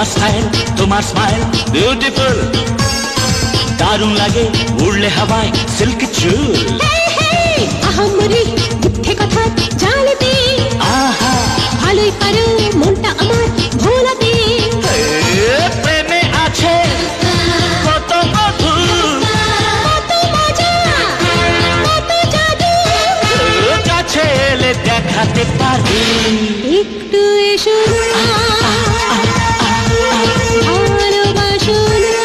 তোমার smile beautiful, দারুণ লাগে উড়লে হাওয়ায় সিল্ক চুল। আহামরি মিথ্যে কথা জানতে, আহা ভালোই পারো মনটা আমার ভোলাতে। প্রেমে আছে কত মধু, কত মজা, কত জাদু, কাছে এলে দেখাতে পারি। একটু এসো না, ভালোবাসো না।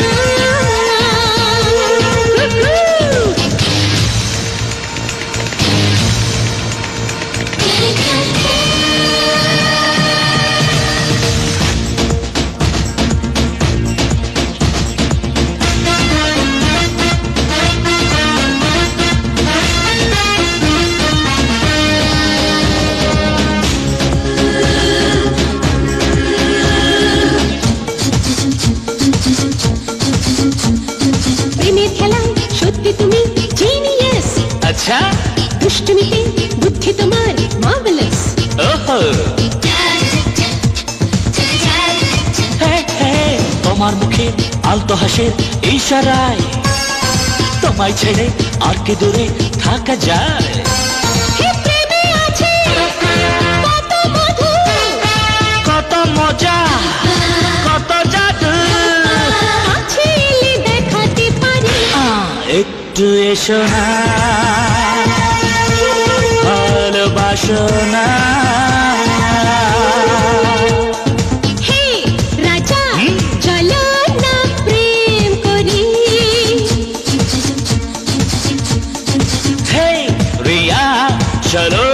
প্রেমের খেলায় সত্যি তুমি জিনিয়াস, আচ্ছা দুষ্টুমিতে বুদ্ধি তোমার মার্ভেলাস। ওহো তোমার মুখে আলতো হাসির ইশারায় তোমায় ছেড়ে আর কি দূরে থাকা যায়। হে প্রেমে আছে কত মধু, কত মজা, কত জাদু, কাছে এলে দেখাতে পারি। একটু এসো না, ভালোবাসো না। হে রাজা চলো না প্রেম করি। হে রিয়া চলো